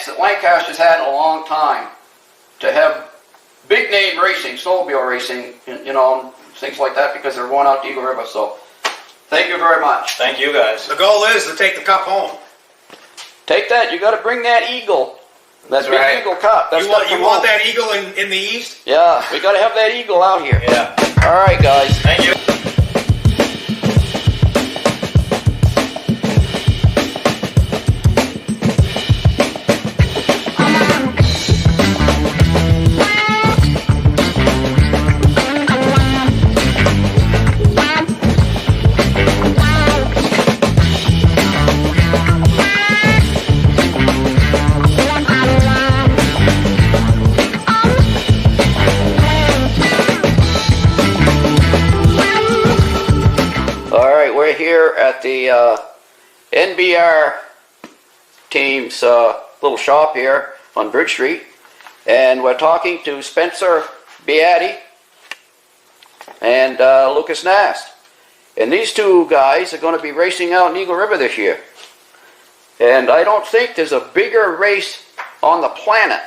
that Lancaster's had in a long time to have big name racing, snowmobile racing, you know, things like that, because they're going out to Eagle River. So thank you very much. Thank you guys. The goal is to take the cup home. Take that. You got to bring that eagle. That big right. eagle cup. That's You want that eagle in the east? Yeah, we got to have that eagle out here. Yeah. All right, guys. Thank you. Here at the NBR team's little shop here on Bridge Street, and we're talking to Spencer Beatty and Lucas Nast, and these two guys are going to be racing out in Eagle River this year. And I don't think there's a bigger race on the planet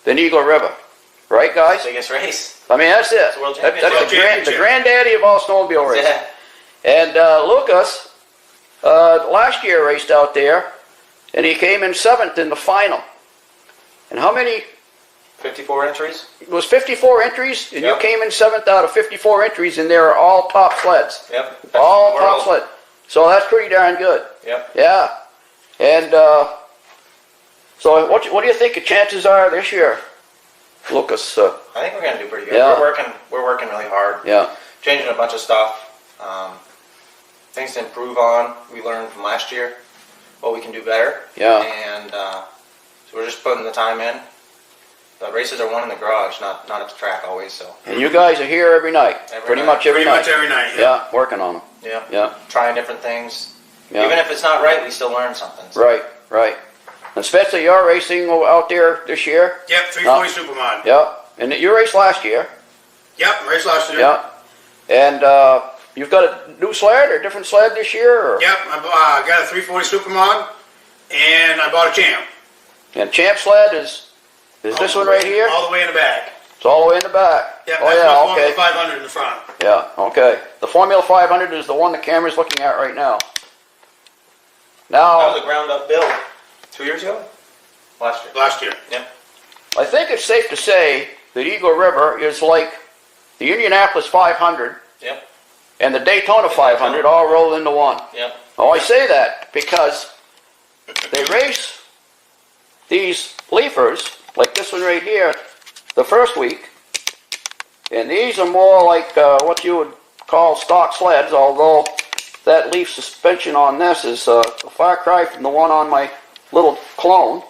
than Eagle River, right, guys? Biggest race. I mean, that's it. It's World Championship. That's the granddaddy of all snowmobile racing. Yeah. And Lucas, last year raced out there, and he came in 7th in the final. And how many? 54 entries. It was 54 entries, and Yep. you came in 7th out of 54 entries, and they were all top sleds. Yep. All top sled. So that's pretty darn good. Yep. Yeah. And so what do you think the chances are this year, Lucas? I think we're going to do pretty good. Yeah. We're working really hard. Yeah. Changing a bunch of stuff. Things to improve on. We learned from last year what we can do better. Yeah. And so we're just putting the time in. The races are won in the garage, not at the track always. So. And you guys are here every night. Pretty much every night. Yeah, working on them. Yeah. Yeah. Trying different things. Yeah. Even if it's not right, we still learn something. So. Right, right. And Spencer, you're racing out there this year? Yep, 340 Supermod. Yeah. And you raced last year? Yep, raced last year. Yeah. And you've got a new sled or a different sled this year? Or? Yep, I got a 340 Supermod, and I bought a Champ. And Champ sled is this one right here? All the way in the back. It's all the way in the back. Yep, oh, that's yeah, my okay. Formula 500 in the front. Yeah, okay. The Formula 500 is the one the camera's looking at right now. Now, That was a ground up build 2 years ago? Last year. Last year. Yep. I think it's safe to say that Eagle River is like the Indianapolis 500 Yep. and the Daytona 500 all rolled into one. Yep. Oh, I say that because they race these leafers, like this one right here, the first week, and these are more like what you would call stock sleds, although that leaf suspension on this is a far cry from the one on my little clone,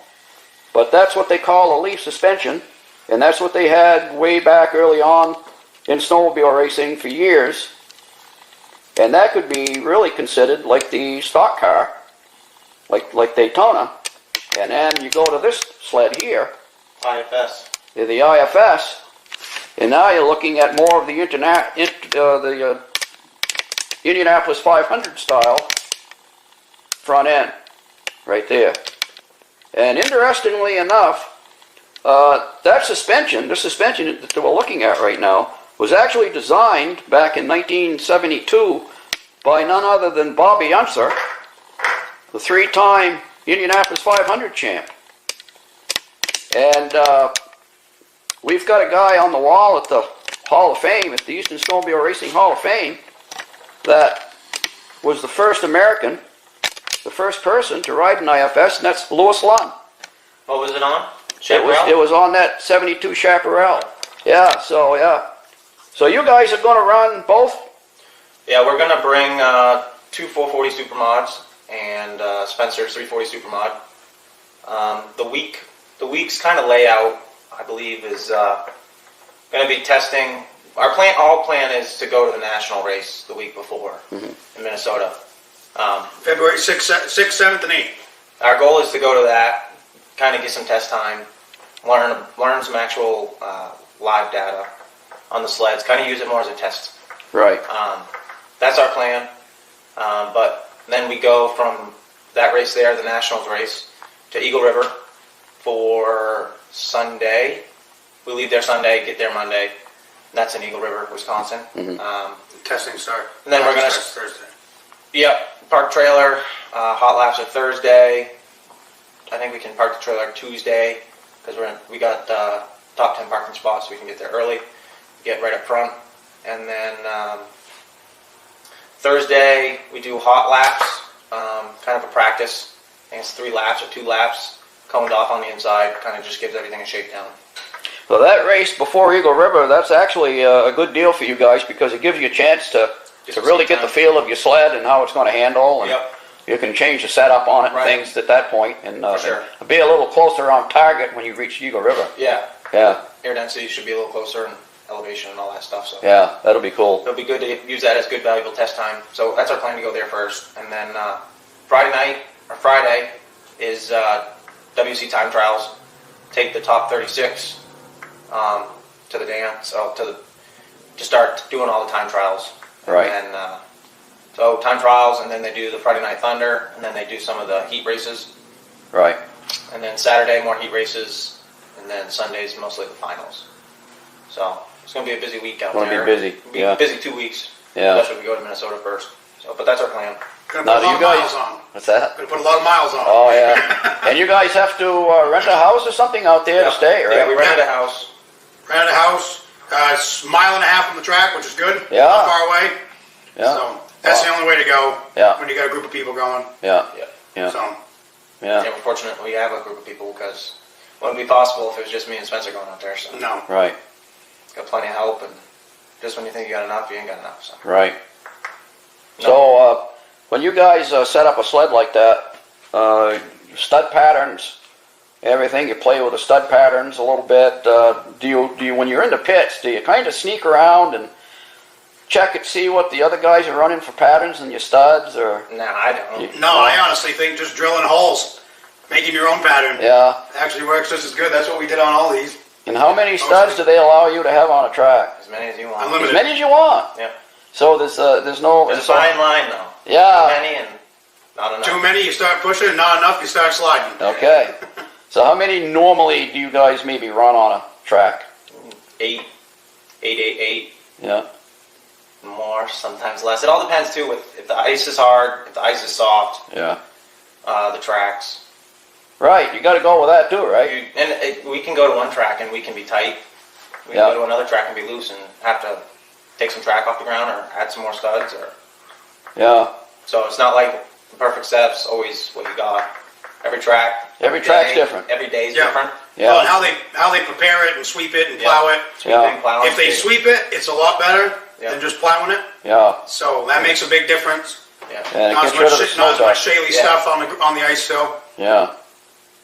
but that's what they call a leaf suspension, and that's what they had way back early on in snowmobile racing for years. And that could be really considered like the stock car, like Daytona. And then you go to this sled here, IFS. the IFS, and now you're looking at more of the Indianapolis 500 style front end, right there. And interestingly enough, the suspension that we're looking at right now, was actually designed back in 1972 by none other than Bobby Unser, the three-time Indianapolis 500 champ. And we've got a guy on the wall at the Hall of Fame, at the Eastern Snowmobile Racing Hall of Fame, that was the first American, the first person to ride an IFS, and that's Louis Lund. What was it on? It was on that 72 Chaparral. Yeah, so yeah. So you guys are going to run both? Yeah, we're going to bring two 440 Supermods and Spencer's 340 Supermod. The week's kind of layout, I believe, is going to be testing. All plan is to go to the national race the week before in Minnesota. February 6th, 7th, and 8th. Our goal is to go to that, kind of get some test time, learn some actual live data on the sleds, kind of use it more as a test. Right. That's our plan. But then we go from that race there, the Nationals race, to Eagle River, for Sunday. We leave there Sunday, get there Monday. That's in Eagle River, Wisconsin. Testing start. And then we're gonna Thursday. Yep, park trailer. Hot laps are Thursday. I think we can park the trailer Tuesday because we got top 10 parking spots, so we can get there early, get right up front, and then Thursday we do hot laps, kind of a practice. I think it's 3 laps or 2 laps, coned off on the inside, kind of just gives everything a shakedown. So that race before Eagle River, that's actually a good deal for you guys because it gives you a chance to really get the feel of your sled and how it's going to handle. And Yep. you can change the setup on it and Right. things at that point, and For sure. be a little closer on target when you reach Eagle River. Yeah. Yeah, Air density should be a little closer and elevation and all that stuff. So yeah, that'll be cool. it'll be good to use that as good valuable test time. So that's our plan to go there first. And then Friday is WC time trials. Take the top 36 to the dance, to start doing all the time trials. Right. And so time trials, and then they do the Friday Night Thunder, and then they do some of the heat races. Right. And then Saturday, more heat races, and then Sundays, mostly the finals. So it's going to be a busy week out Gonna be there. busy, It'll be yeah. busy 2 weeks. Yeah. Especially if we go to Minnesota first. So, but that's our plan. Gonna Now, put a do lot you of guys? miles on. What's that? Gonna put a lot of miles on. Oh yeah. And you guys have to rent a house or something out there to stay, right? Yeah, we rented a house. Rented a house. It's a mile and a half from the track, which is good. Yeah. Not far away. Yeah. So that's the only way to go. Yeah. When you got a group of people going. Yeah. Yeah. Yeah. So Yeah. Yeah, we're fortunate we have a group of people because it wouldn't be possible if it was just me and Spencer going out there. So no. Right. got plenty of help, and just when you think you got enough, you ain't got enough. So. Right. No. So when you guys set up a sled like that, stud patterns, everything, you play with the stud patterns a little bit. Do you when you're in the pits, do you kind of sneak around and check and see what the other guys are running for patterns in your studs, or? Nah, I don't. No, I honestly think just drilling holes, making your own pattern, Yeah. actually works just as good. That's what we did on all these. And how many studs do they allow you to have on a track? As many as you want. Unlimited. As many as you want. Yeah. So there's no. There's a fine line, though. Yeah. Too many and not enough. Too many, you start pushing. Not enough, you start sliding. Okay. So how many normally do you guys maybe run on a track? 8, 8, Yeah. more, sometimes less. It all depends too. If the ice is hard, if the ice is soft, Yeah. the tracks. Right. You got to go with that too, right? We can go to one track and we can be tight. We can Yeah. go to another track and be loose and have to take some track off the ground or add some more studs. Or Yeah. so it's not like the perfect setup's always what you got. Every track. Every day, track's different. Every day's Yeah. different. Well, and Yeah. how they prepare it and sweep it and plow it. Sweeping, plowing, If they sweep it, it's a lot better Yeah. than just plowing it. Yeah. So that makes a big difference. Yeah. And it Not gets as rid of the much, snow not as much dust. shaly Yeah. stuff on the ice still. Yeah.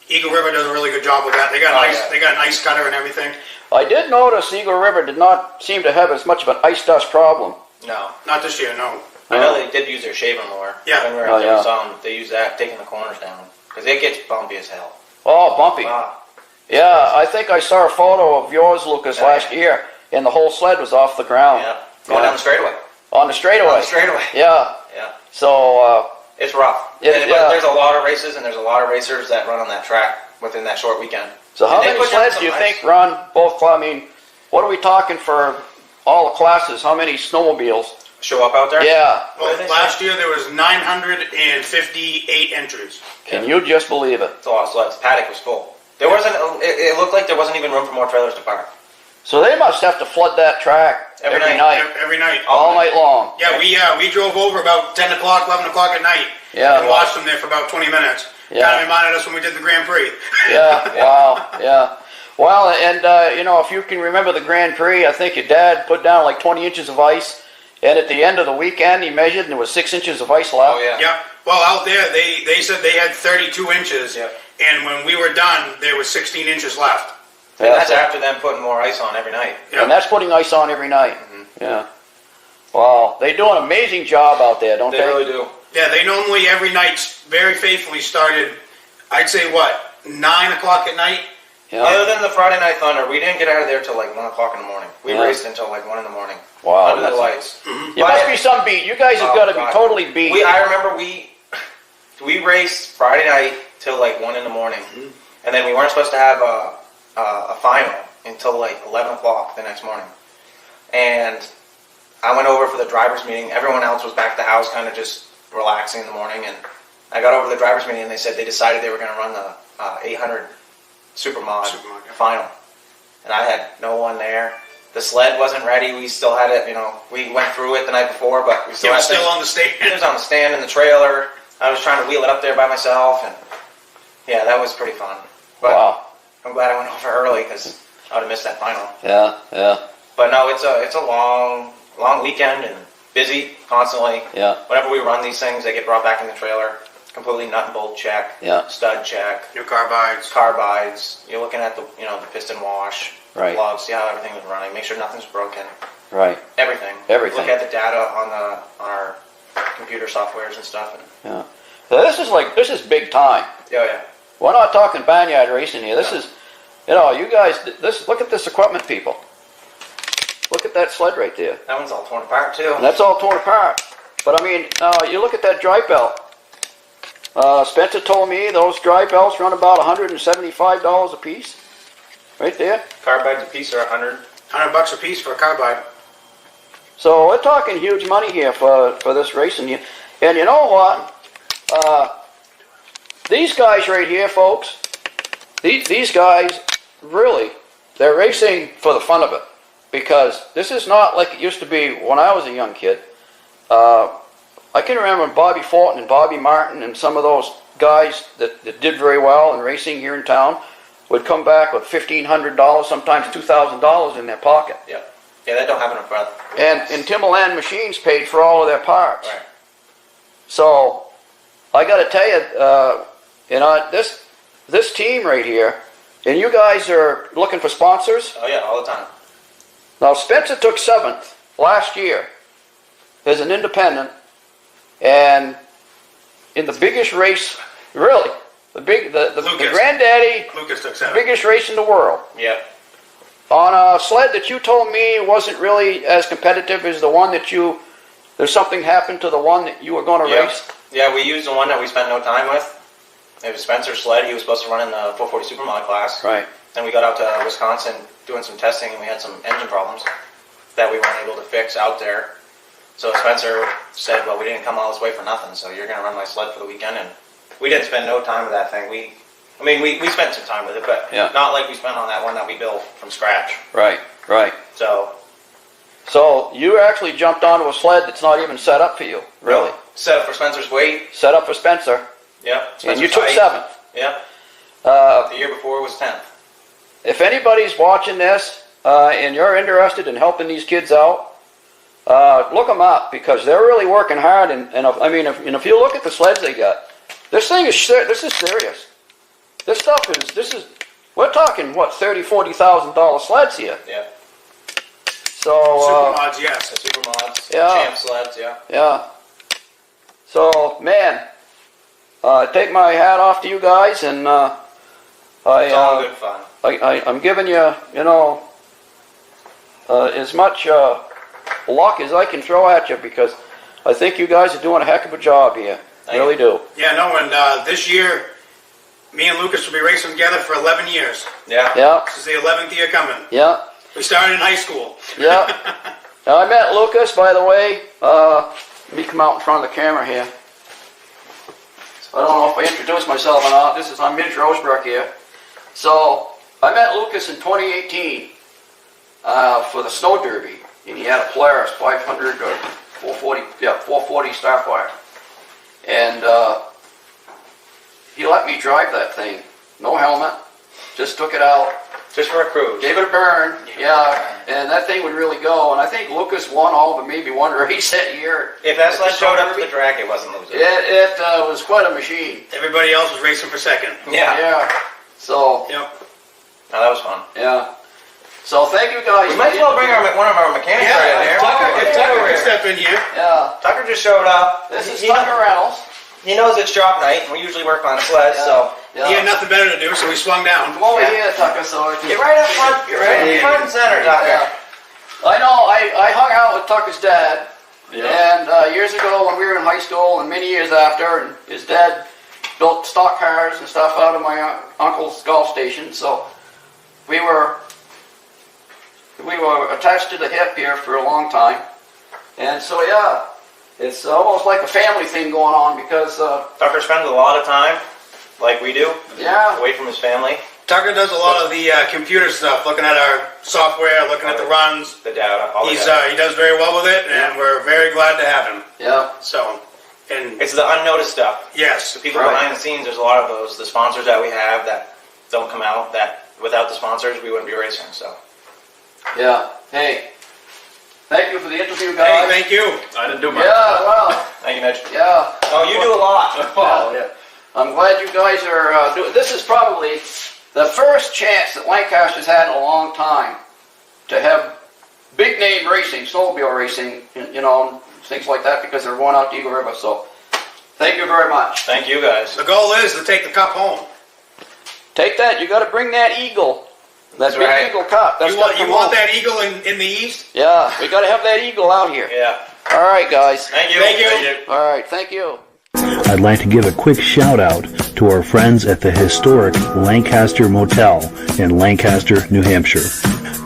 Eagle River does a really good job with that. They got Oh, ice. yeah. They got an ice cutter and everything. I did notice Eagle River did not seem to have as much of an ice dust problem. No. Not this year, no. I know they did use their shaver more. Yeah. When we were Oh, out there, yeah. we saw them. They use that, taking the corners down. Because it gets bumpy as hell. Oh, bumpy. Wow. Yeah, I think I saw a photo of yours, Lucas, Yeah. last year, and the whole sled was off the ground. Yeah. Going down the straightaway. On the straightaway. On the straightaway. Yeah. Yeah. So, It's rough. Yeah, But yeah. there's a lot of races and there's a lot of racers that run on that track within that short weekend. so how And they many put down sleds some do you nice- think run both? I mean, what are we talking for all the classes? How many snowmobiles? Show up out there? Yeah. What Well, did they last say? year there was 958 entries. Can you just believe it? It's a lot of sleds. Paddock was full. There wasn't. It looked like there wasn't even room for more trailers to park. So they must have to flood that track Every every night. night, Every night. all night long. Yeah, we drove over about 10 o'clock, 11 o'clock at night. Yeah. And watched them there for about 20 minutes. Yeah. Kind of reminded us when we did the Grand Prix. Yeah, wow, yeah. Well, and you know, if you can remember the Grand Prix, I think your dad put down like 20 inches of ice, and at the end of the weekend, he measured, and there was 6 inches of ice left. Oh yeah. Yeah. Well, out there, they said they had 32 inches. Yeah. And when we were done, there was 16 inches left. And Yeah, that's so- after them putting more ice on every night. Yeah. And that's putting ice on every night. Yeah. Wow, they do an amazing job out there, don't they? They really do. Yeah, they normally every night very faithfully started, I'd say what, 9 o'clock at night? Yeah. Other than the Friday Night Thunder, we didn't get out of there till like 1 o'clock in the morning. We Yeah. raced until like 1 in the morning. Wow, Under the that's- lights. You must be some beat. You guys have Oh, got to be God. totally beat. I remember we raced Friday night till like 1 in the morning, and then we weren't supposed to have a final until like 11 o'clock the next morning. And I went over for the drivers' meeting. Everyone else was back at the house, kind of just relaxing in the morning. And I got over to the drivers' meeting, and they said they decided they were going to run the 800 Supermod final. And I had no one there. The sled wasn't ready. We still had it, we went through it the night before, but we still It was still on the stand. It was on the stand in the trailer. I was trying to wheel it up there by myself, and yeah, that was pretty fun. But Wow. I'm glad I went over early because I would have missed that final. Yeah, yeah, But no, it's a long weekend and busy constantly. yeah, Whenever we run these things, they get brought back in the trailer. Completely nut and bolt check. Yeah. Stud check. New carbides. Carbides. You're looking at the the piston wash. Right. Plugs. See how everything was running. Make sure nothing's broken. right, Everything. Everything. Look at the data on our computer softwares and stuff. And, yeah. So this is big time. yeah. We're not talking barnyard racing here. This is, you guys, look at this equipment, people. Look at that sled right there. That one's all torn apart too. And that's all torn apart. But I mean, you look at that drive belt. Spencer told me those drive belts run about $175 a piece. Right there. Carbides a piece are $100. $100 a piece for a carbide. So we're talking huge money here for this racing. And you know what? These guys right here, folks, these guys, really, they're racing for the fun of it. Because this is not like it used to be when I was a young kid. I can remember Bobby Fulton and Bobby Martin and some of those guys that did very well in racing here in town would come back with $1,500, sometimes $2,000 in their pocket. Yeah. Yeah, that don't happen in front. And Timberland Machines paid for all of their parts. Right. So I got to tell you, this team right here, and you guys are looking for sponsors. Oh yeah, all the time. Now Spencer took 7th last year as an independent, and in the biggest race, really, the granddaddy, Lucas took 7. biggest race in the world. Yeah. On a sled that you told me wasn't really as competitive as the one that there's something happened to the one that you were going to race? Yeah, we used the one that we spent no time with. It was Spencer's sled. He was supposed to run in the 440 Supermod class. Right. Then we got out to Wisconsin doing some testing, and we had some engine problems that we weren't able to fix out there. So Spencer said, well, we didn't come all this way for nothing, so you're going to run my sled for the weekend. And we didn't spend no time with that thing. We spent some time with it, but not like we spent on that one that we built from scratch. Right, right. So you actually jumped onto a sled that's not even set up for you, really. Set up for Spencer's weight. Set up for Spencer. Yeah. And you took 7th. Yeah. The year before was 10th. If anybody's watching this and you're interested in helping these kids out, look them up because they're really working hard. And if you look at the sleds they got, this is serious. This stuff we're talking, what, $30,000, $40,000 sleds here. Yeah. So, Supermods, yes. The Supermods. Yeah. Champ sleds, yeah. yeah. So, man, take my hat off to you guys, and It's all good fun. I'm giving you, as much luck as I can throw at you because I think you guys are doing a heck of a job here. Really do. Yeah, no, and this year, me and Lucas will be racing together for 11 years. Yeah. Yeah. This is the 11th year coming. Yeah. We started in high school. Yeah. Now, I met Lucas, by the way. Let me come out in front of the camera here. I don't know if I introduced myself or not. I'm Vintage Rosebrook here. So, I met Lucas in 2018 for the Snow Derby. And he had a Polaris 500 or 440 Starfire. And he let me drive that thing. No helmet. Just took it out. Just for a cruise. Gave it a burn, yeah, and that thing would really go. And I think Lucas won all but maybe one race that year. If that sled showed up to the track, it wasn't losing. It was quite a machine. Everybody else was racing for second. Yeah. Yeah. So. Yep. No, that was fun. Yeah. So thank you guys. We might as well bring one of our mechanics right in here. If Tucker could step in here. Yeah. Tucker just showed up. This is Tucker Reynolds. He knows it's drop night, and we usually work on sleds, so. Yeah. He had nothing better to do, so we swung down. Come over here, Tucker, so I can... Get right up front. Get right in front and center, Tucker. Yeah. I know, I hung out with Tucker's dad, and years ago when we were in high school, and many years after, and his dad built stock cars and stuff out of my uncle's golf station. So we were attached to the hip here for a long time. And so, yeah, it's almost like a family thing going on because... Tucker spends a lot of time, like we do, yeah, away from his family. Tucker does a lot of the computer stuff, looking at our software, looking at the runs. The data. All the He data. does very well with it, and we're very glad to have him. yeah. So, and It's the unnoticed stuff. yes, The people Right. behind the scenes, there's a lot of those. The sponsors that we have that don't come out, that without the sponsors, we wouldn't be racing. So, Yeah. Hey, thank you for the interview, hey, guys. thank you. I didn't do much. Yeah, well, thank you, Mitch. yeah. Oh, you do a lot. Oh, yeah. I'm glad you guys are doing. This is probably the first chance that Lancaster's had in a long time to have big name racing, snowmobile racing, and things like that, because they're going out to Eagle River. So, thank you very much. Thank you, guys. The goal is to take the cup home. Take that. You got to bring that eagle. That That's big right. eagle cup. That's You want got to come home. that eagle in the east? Yeah, we got to have that eagle out here. Yeah. All right, guys. Thank you. Thank you. All right, thank you. I'd like to give a quick shout out to our friends at the historic Lancaster Motel in Lancaster, New Hampshire.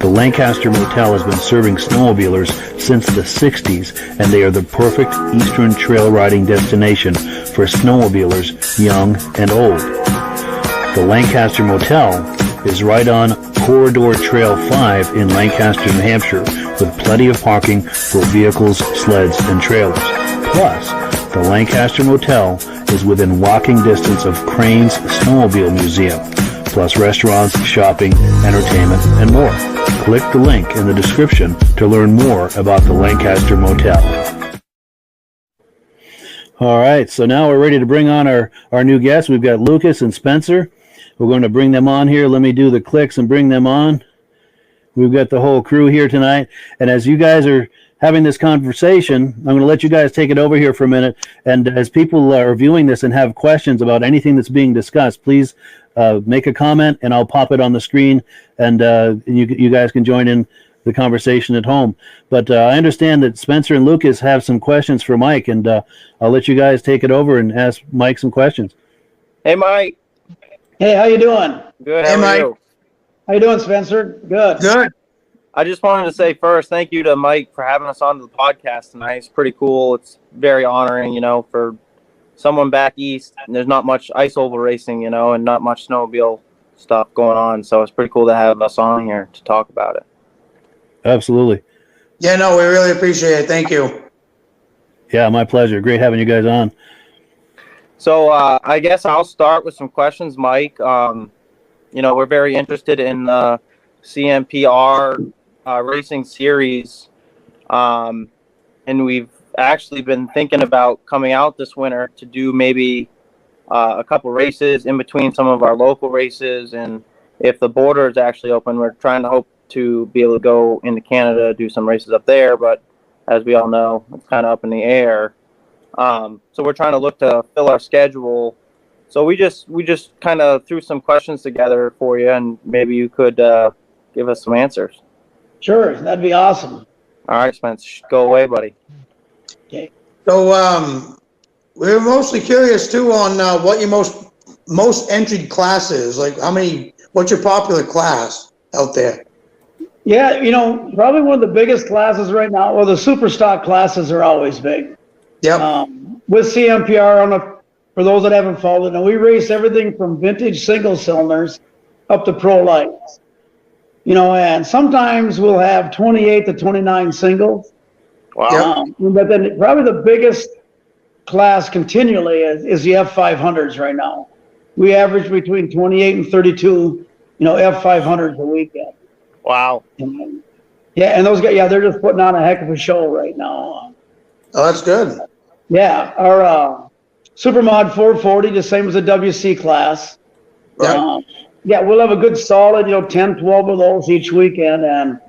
The Lancaster Motel has been serving snowmobilers since the 60s, and they are the perfect eastern trail riding destination for snowmobilers young and old. The Lancaster Motel is right on Corridor Trail 5 in Lancaster, New Hampshire, with plenty of parking for vehicles, sleds, and trailers. Plus, the Lancaster Motel is within walking distance of Crane's Snowmobile Museum, plus restaurants, shopping, entertainment, and more. Click the link in the description to learn more about the Lancaster Motel. All right, so now we're ready to bring on our new guests. We've got Lucas and Spencer. We're going to bring them on here. Let me do the clicks and bring them on. We've got the whole crew here tonight. And as you guys are having this conversation, I'm going to let you guys take it over here for a minute. And as people are viewing this and have questions about anything that's being discussed, please make a comment and I'll pop it on the screen. And you guys can join in the conversation at home. But I understand that Spencer and Lucas have some questions for Mike. And I'll let you guys take it over and ask Mike some questions. Hey, Mike. Hey, how you doing? Good. Hey, How are Mike. you? How you doing, Spencer? Good. Good. I just wanted to say first, thank you to Mike for having us on the podcast tonight. It's pretty cool. It's very honoring, for someone back east. And there's not much ice oval racing, and not much snowmobile stuff going on. So it's pretty cool to have us on here to talk about it. Absolutely. Yeah, no, we really appreciate it. Thank you. Yeah, my pleasure. Great having you guys on. So I guess I'll start with some questions, Mike. We're very interested in the CMPR racing series, and we've actually been thinking about coming out this winter to do maybe a couple races in between some of our local races, and if the border is actually open, we're trying to hope to be able to go into Canada, do some races up there, but as we all know, it's kind of up in the air. So we're trying to look to fill our schedule. So we just kind of threw some questions together for you, and maybe you could give us some answers. Sure, that'd be awesome. All right, Spence, go away, buddy. Okay. So we're mostly curious too on what your most entered class is. Like what's your popular class out there? Yeah, probably one of the biggest classes right now. Well, the super stock classes are always big. Yep. With CMPR, for those that haven't followed, and we race everything from vintage single cylinders up to pro lights. And sometimes we'll have 28 to 29 singles. Wow. But then probably the biggest class continually is the F500s right now. We average between 28 and 32, F500s a weekend. Wow. Yeah, and those guys, they're just putting on a heck of a show right now. Oh, that's good. Yeah, our Supermod 440, the same as the WC class. Right. We'll have a good solid, 10, 12 of those each weekend, and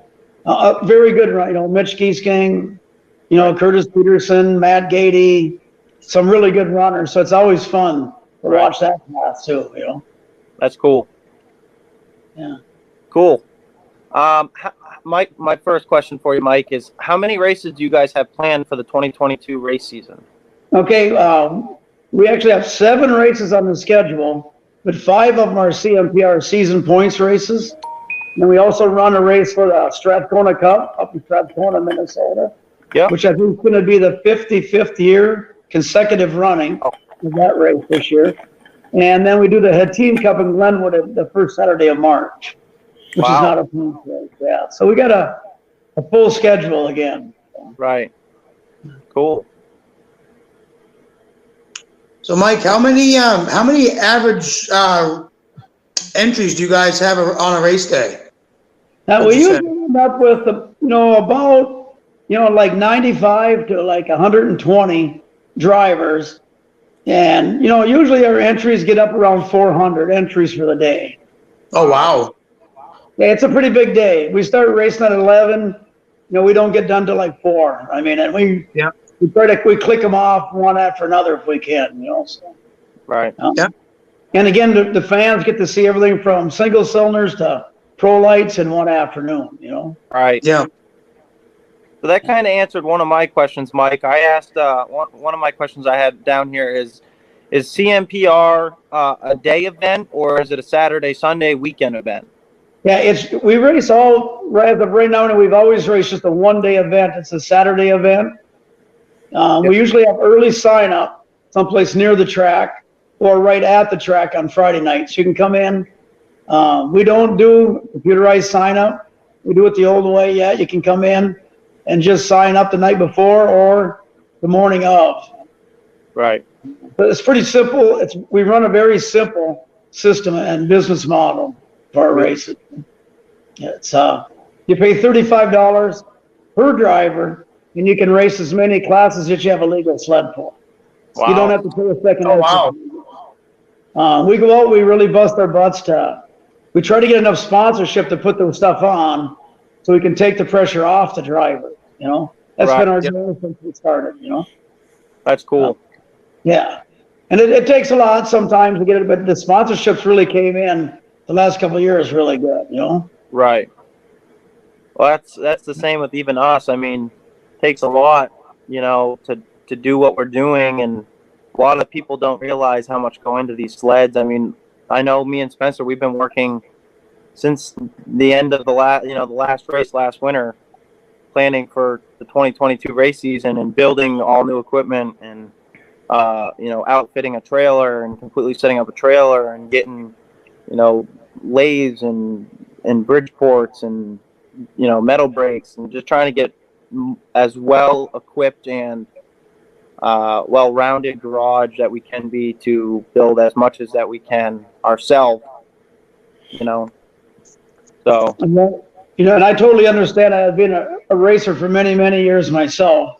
very good, Mitch Giesking, Curtis Peterson, Matt Gady, some really good runners. So it's always fun to watch that class too, That's cool. Yeah. Cool. Mike, my first question for you, Mike, is how many races do you guys have planned for the 2022 race season? Okay, We actually have 7 races on the schedule, but 5 of them are CMPR season points races. And we also run a race for the Strathcona Cup up in Strathcona, Minnesota, which I think is going to be the 55th year consecutive running of that race this year. And then we do the Hatteen Cup in Glenwood the first Saturday of March, which is not a points race. Yeah, so we got a full schedule again. Right. Cool. So, Mike, how many average entries do you guys have on a race day? Now, we usually end up with, about, like 95 to like 120 drivers. And, usually our entries get up around 400 entries for the day. Oh, wow. Yeah, it's a pretty big day. We start racing at 11. We don't get done till like 4. I mean, and we click them off one after another if we can, So. Right. And again, the fans get to see everything from single cylinders to pro lights in one afternoon, Right. Yeah. So that kind of answered one of my questions, Mike. I asked one of my questions I had down here is CMPR a day event or is it a Saturday, Sunday weekend event? Yeah, we race all right now, and we've always raced just a one-day event. It's a Saturday event. We usually have early sign up someplace near the track or right at the track on Friday nights. You can come in. We don't do computerized sign up. We do it the old way. Yeah, you can come in and just sign up the night before or the morning of. Right. But it's pretty simple. We run a very simple system and business model for our races. It's you pay $35 per driver, and you can race as many classes that you have a legal sled for. Wow. You don't have to pay a second. Oh, wow. We go out. We really bust our butts we try to get enough sponsorship to put the stuff on, so we can take the pressure off the driver. That's been our goal since we started. That's cool. Yeah, and it takes a lot sometimes to get it, but the sponsorships really came in the last couple of years really good. Right. Well, that's the same with even us. I mean, it takes a lot, to do what we're doing, and a lot of people don't realize how much go into these sleds. I mean, I know me and Spencer, we've been working since the end of the last race last winter, planning for the 2022 race season and building all new equipment and outfitting a trailer and completely setting up a trailer and getting lathes and bridge ports and metal brakes and just trying to get as well equipped and well-rounded garage that we can be to build as much as that we can ourselves. So. And I totally understand. I've been a racer for many, many years myself.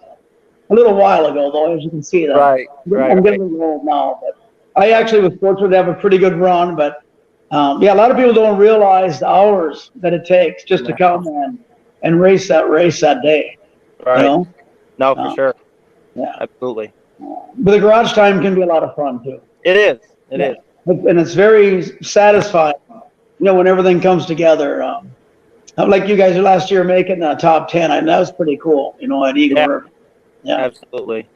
A little while ago, though, as you can see that. Right. I'm getting a little old now, but I actually was fortunate to have a pretty good run. But a lot of people don't realize the hours that it takes just to come and race that day. Right. No, for sure. Yeah, absolutely. But the garage time can be a lot of fun too. It is. It is. And it's very satisfying, when everything comes together. Like you guys last year making the top 10, that was pretty cool, at Eagle River. Yeah, absolutely.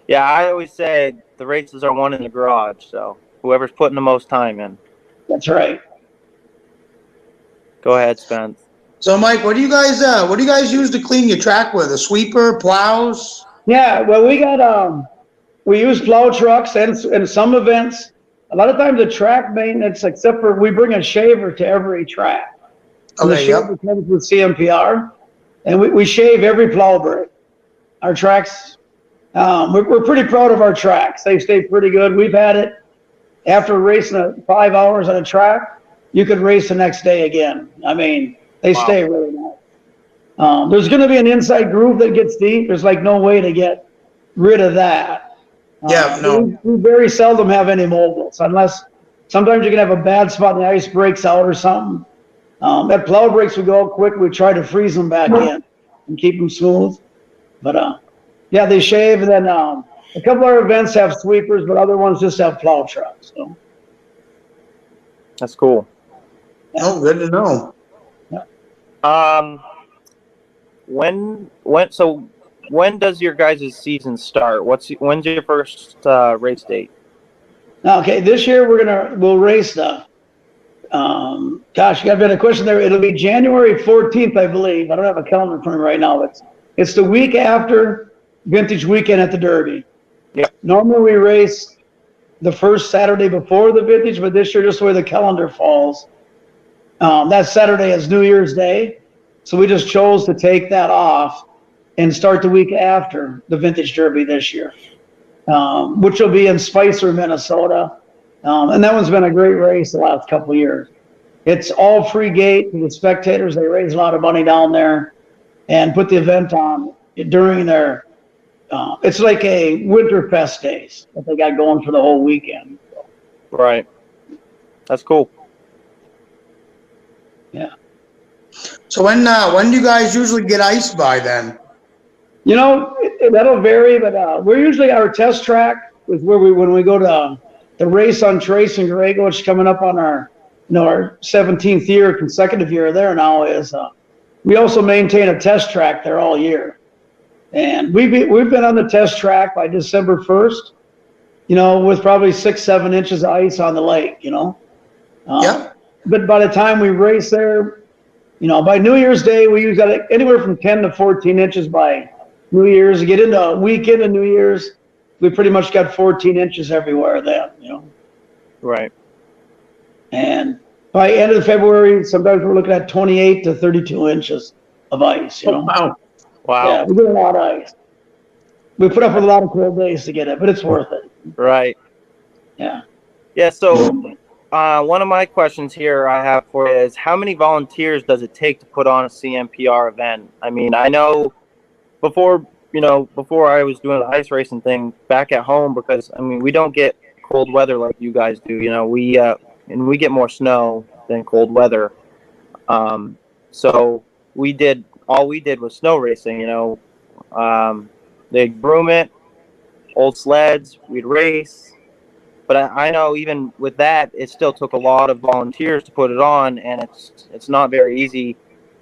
Yeah, I always say the races are won in the garage, so whoever's putting the most time in. That's right. Go ahead, Spence. So, Mike, what do you guys use to clean your track with? A sweeper, plows? Yeah, well, we use plow trucks and some events. A lot of times the track maintenance, except for we bring a shaver to every track. Okay, the shaver comes with CMPR, and we shave every plow brake. Our tracks, we're pretty proud of our tracks. They stay pretty good. We've had it after racing 5 hours on a track, you could race the next day again. I mean, they stay really nice. There's going to be an inside groove that gets deep. There's like no way to get rid of that. We very seldom have any moguls, unless sometimes you can have a bad spot and the ice breaks out or something. That plow brakes would go quick. We try to freeze them back in and keep them smooth. But they shave, and then a couple of our events have sweepers, but other ones just have plow trucks. So that's cool. Oh, good to know. Yeah. When does your guys' season start? When's your first race date? Okay, this year we'll race the. Gosh, you got a question there. It'll be January 14th, I believe. I don't have a calendar in front of me right now. It's the week after Vintage Weekend at the Derby. Yeah. Normally we race the first Saturday before the Vintage, but this year, just the way the calendar falls, that Saturday is New Year's Day. So we just chose to take that off and start the week after the Vintage Derby this year, which will be in Spicer, Minnesota. And that one's been a great race the last couple of years. It's all free gate to the spectators. They raise a lot of money down there and put the event on during their, it's like a Winterfest days that they got going for the whole weekend. Right. That's cool. Yeah. So when do you guys usually get iced by then? You know, that'll vary, but we're usually our test track is where when we go to the race on Trace and Grego, which is coming up on our 17th year, consecutive year there now, is we also maintain a test track there all year. And we've been on the test track by December 1st, with probably 6-7 inches of ice on the lake, Yeah. But by the time we race there, by New Year's Day, we usually got anywhere from 10 to 14 inches by New Year's. You get into a weekend of New Year's, we pretty much got 14 inches everywhere then, Right. And by end of February, sometimes we're looking at 28 to 32 inches of ice, Wow. Wow. Yeah, we get a lot of ice. We put up with a lot of cold days to get it, but it's worth it. Right. Yeah. Yeah, so one of my questions here I have for you is how many volunteers does it take to put on a CMPR event? I mean, I know before I was doing the ice racing thing back at home, because, we don't get cold weather like you guys do. We get more snow than cold weather. So all we did was snow racing, they'd broom it, old sleds, we'd race. But I know even with that, it still took a lot of volunteers to put it on, and it's not very easy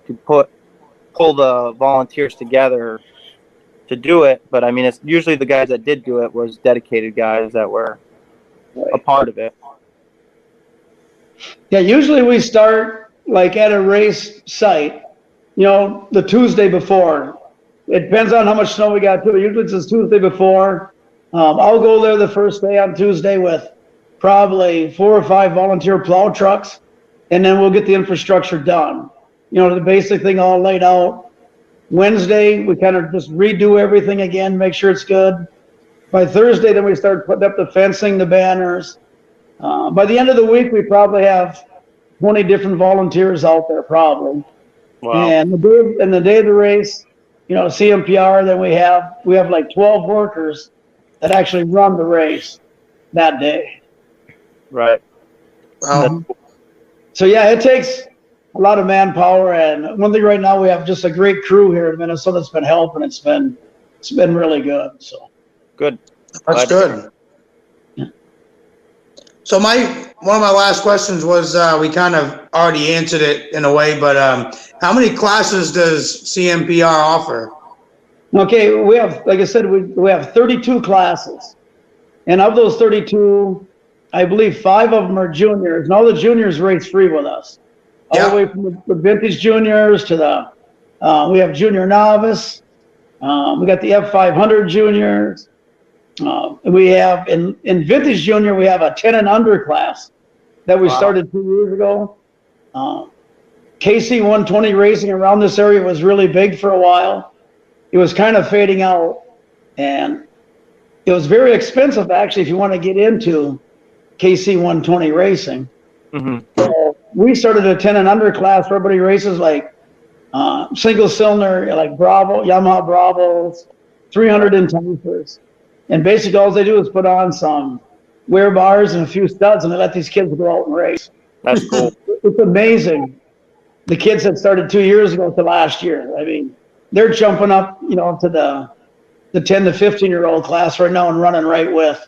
to pull the volunteers together to do it. But it's usually the guys that did do it was dedicated guys that were a part of it. Yeah, usually we start like at a race site, the Tuesday before. It depends on how much snow we got too. Usually it's Tuesday before. I'll go there the first day on Tuesday with probably 4 or 5 volunteer plow trucks, and then we'll get the infrastructure done. The basic thing all laid out. Wednesday, we kind of just redo everything again, make sure it's good. By Thursday, then we start putting up the fencing, the banners. By the end of the week, we probably have 20 different volunteers out there, probably. Wow. And the day of the race, CMPR, then we have like 12 workers that actually run the race that day. Right. So yeah, it takes a lot of manpower, and one thing right now, we have just a great crew here in Minnesota that's been helping. It's been really good. So good. That's good. Yeah. So one of my last questions was, we kind of already answered it in a way, but how many classes does CMPR offer? Okay, we have, like I said, we have 32 classes, and of those 32, I believe 5 of them are juniors, and all the juniors race free with us. All the way from the vintage juniors to we have junior novice. We got the F500 juniors. We have in vintage junior, we have a 10 and under class that we started 2 years ago. KC 120 racing around this area was really big for a while. It was kind of fading out, and it was very expensive actually if you want to get into KC 120 racing. Mm-hmm. So we started a 10 and under class where everybody races like single cylinder, like Yamaha Bravos, 300 enticers. And basically all they do is put on some wear bars and a few studs, and they let these kids go out and race. That's cool. It's amazing. The kids that started 2 years ago to last year. They're jumping up, to the 10 to 15-year-old class right now and running right with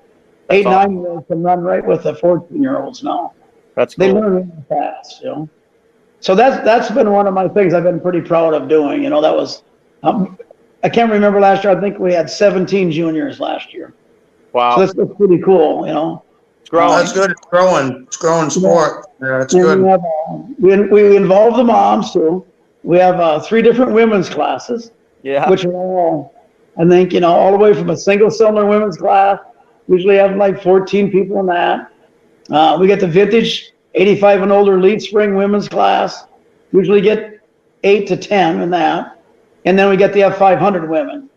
8, 9-year-olds can run right with the 14-year-olds now. That's cool. They learn really fast, So that's been one of my things I've been pretty proud of doing. That was, I can't remember last year. I think we had 17 juniors last year. Wow. So that's pretty cool, It's growing. That's good. It's growing. It's growing sport. Yeah, it's And good. we have, we involve the moms too. We have 3 different women's classes, Yeah. which are all, I think, you know, all the way from a single cylinder women's class. Usually have like 14 people in that. We get the vintage 85 and older lead spring women's class. Usually get 8 to 10 in that. And then we get the F500 women,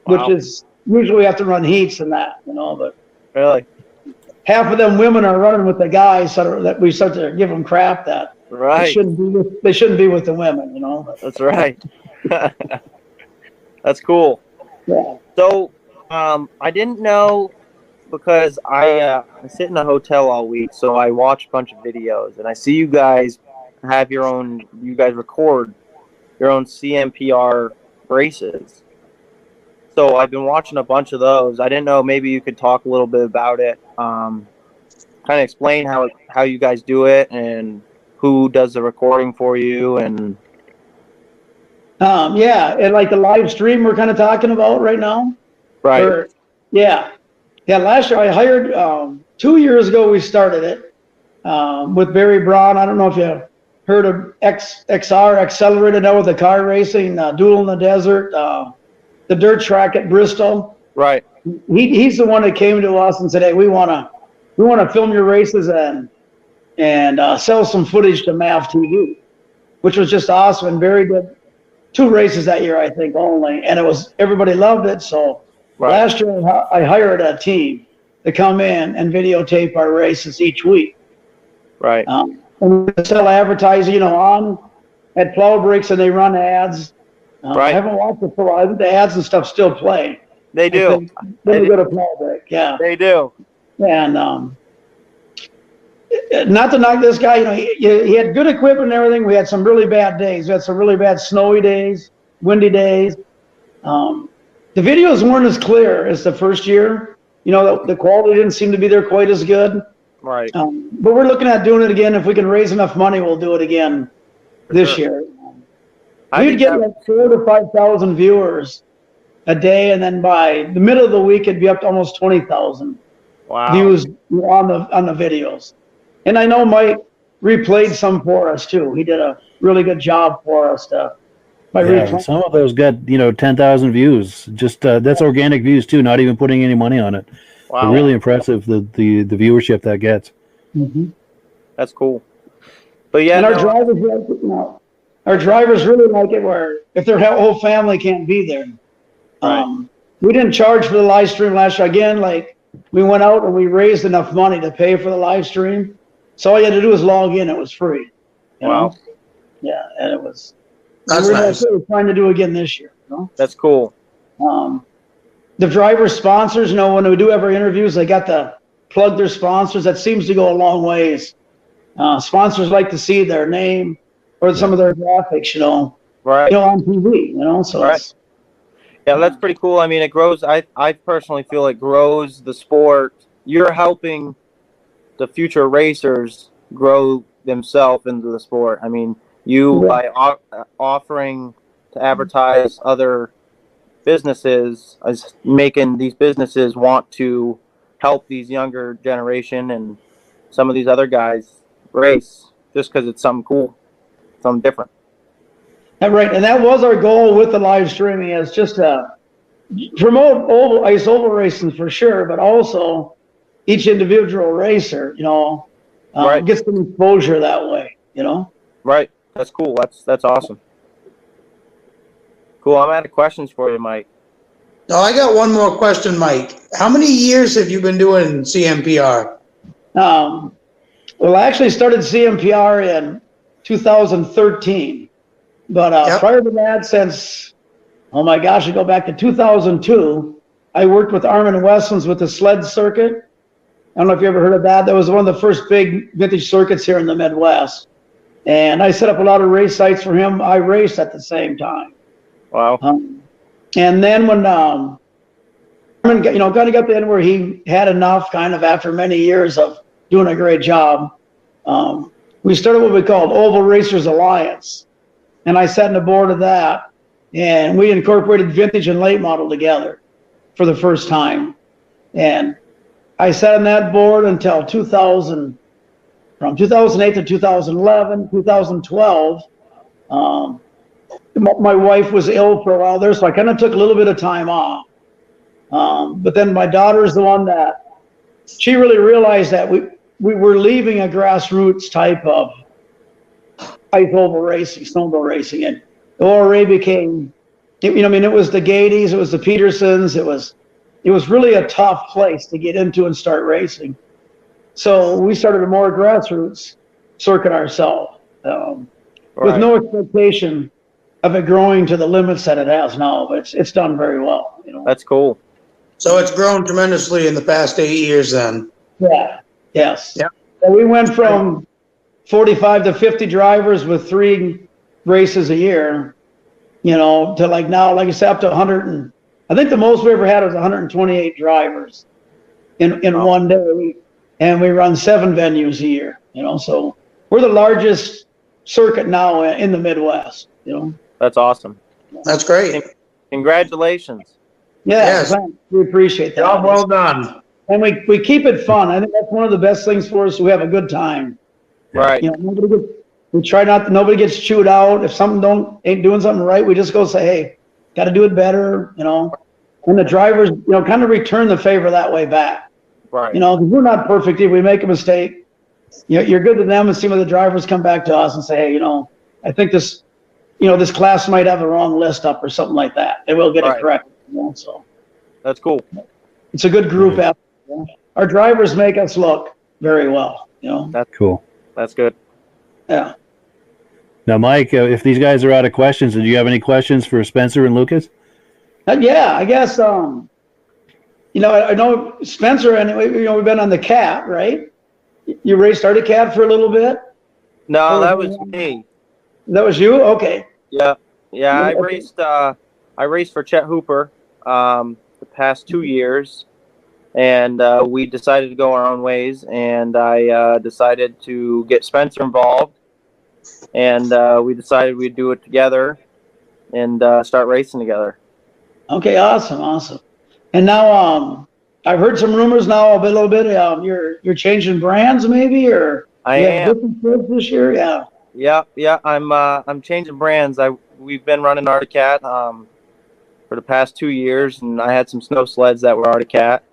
Wow. which is usually we have to run heats in that, you know, but Really? half of them women are running with the guys so that we start to give them crap that they Right. they shouldn't be with the women, you know. But, That's right. That's cool. yeah. So, I didn't know because I sit in a hotel all week, so I watch a bunch of videos, and I see you guys have your own. You guys record your own CMPR races. So I've been watching a bunch of those. I didn't know, maybe you could talk a little bit about it. Kind of explain how you guys do it and who does the recording for you and. Yeah, and like the live stream we're kind of talking about right now. Right. Yeah. Last year I hired. 2 years ago we started it with Barry Braun. I don't know if you heard of XR Accelerated now with the car racing, Duel in the Desert, the dirt track at Bristol. Right. He's the one that came to us and said, "Hey, we want to film your races and sell some footage to MAV TV," which was just awesome. And Barry did 2 races that year, I think, only, and everybody loved it. So last year I hired a team to come in and videotape our races each week. Right. And we sell advertising, you know, on at plow breaks, and they run ads. Right. I haven't watched it for a while. I think the ads and stuff still play. They do. Then we go to plow break. Yeah. They do. And not to knock this guy, you know, he had good equipment and everything. We had some really bad days. We had some really bad snowy days, windy days. The videos weren't as clear as the first year. You know, the quality didn't seem to be there quite as good. Right. But we're looking at doing it again. If we can raise enough money, we'll do it again this year. We'd get like 4,000 to 5,000 viewers a day, and then by the middle of the week, it'd be up to almost 20,000 views on the videos. And I know Mike replayed some for us too. He did a really good job for us by replaying. Some of those got 10,000 views. Just that's organic views too, not even putting any money on it. Wow. But really impressive the viewership that gets. Mm-hmm. That's cool. But yeah, and our drivers really like it where if their whole family can't be there. We didn't charge for the live stream last year. Again, like we went out and we raised enough money to pay for the live stream. So all you had to do was log in. It was free. You know? Yeah, and it was. That's nice. We're trying to do again this year. You know? That's cool. The driver sponsors, you know, when we do have our interviews, they got to plug their sponsors. That seems to go a long ways. Sponsors like to see their name or some of their graphics, you know, on TV, you know. So yeah, that's pretty cool. I mean, it grows. I personally feel it grows the sport. You're helping the future racers grow themselves into the sport. I mean, you by offering to advertise other businesses is making these businesses want to help these younger generation and some of these other guys race just because it's something cool, something different. Right, and that was our goal with the live streaming, is just to promote oval racing for sure, but also each individual racer, you know, gets some exposure that way, you know. Right, that's cool. That's awesome. Cool. I'm out of questions for you, Mike. No, I got one more question, Mike. How many years have you been doing CMPR? Well, I actually started CMPR in 2013, but prior to that, since, oh my gosh, I go back to 2002, I worked with Armin Wessels with the sled circuit. I don't know if you ever heard of that. That was one of the first big vintage circuits here in the Midwest. And I set up a lot of race sites for him. I raced at the same time. Wow. And then when Armin, kind of got to the end where he had enough, kind of after many years of doing a great job, we started what we called Oval Racers Alliance. And I sat on the board of that. And we incorporated vintage and late model together for the first time. And I sat on that board until 2000, from 2008 to 2011, 2012. My wife was ill for a while there, so I kind of took a little bit of time off. But then my daughter's the one that, she really realized that we were leaving a grassroots type of ice oval racing, snowmobile racing, and the ORA became, you know, I mean, it was the Gaties, it was the Petersons, it was really a tough place to get into and start racing. So we started a more grassroots circuit ourselves, with no expectation of it growing to the limits that it has now. But it's done very well. You know, That's cool. So it's grown tremendously in the past 8 years then. Yeah. Yes. Yeah. So we went from 45 to 50 drivers with 3 races a year, you know, to like now, like I said, up to 100. And I think the most we ever had was 128 drivers in one day. And we run 7 venues a year, you know, so we're the largest circuit now in the Midwest, you know. That's awesome. That's great. Congratulations. Yeah, Yes. thanks. We appreciate that. Job well done. And we keep it fun. I think that's one of the best things for us. We have a good time. Right. You know, nobody gets chewed out. If something ain't doing something right, we just go say, hey, got to do it better, you know. And the drivers, you know, kind of return the favor that way back. Right. You know, 'cause we're not perfect. If we make a mistake, you know, you're good to them, and see when the drivers come back to us and say, hey, you know, I think this, you know, this class might have the wrong list up or something like that. And we'll get it corrected. You know, so That's cool. it's a good group effort. You know? Our drivers make us look very well. You know. That's Cool. That's good. Yeah. Now, Mike, if these guys are out of questions, do you have any questions for Spencer and Lucas? Yeah, I guess. You know, I know Spencer, and you know, we've been on the Cat, right? You raced Arctic Cat for a little bit. No, that was me. That was you? Okay. Yeah. I raced for Chet Hooper the past 2 years, and we decided to go our own ways, and I decided to get Spencer involved, and we decided we'd do it together and start racing together. Okay, awesome. And now, I've heard some rumors now a little bit. You're changing brands, maybe, or I you am. have different shirts this year. Yeah. Yeah. I'm changing brands. We've been running Arctic Cat for the past 2 years, and I had some snow sleds that were Arctic Cat,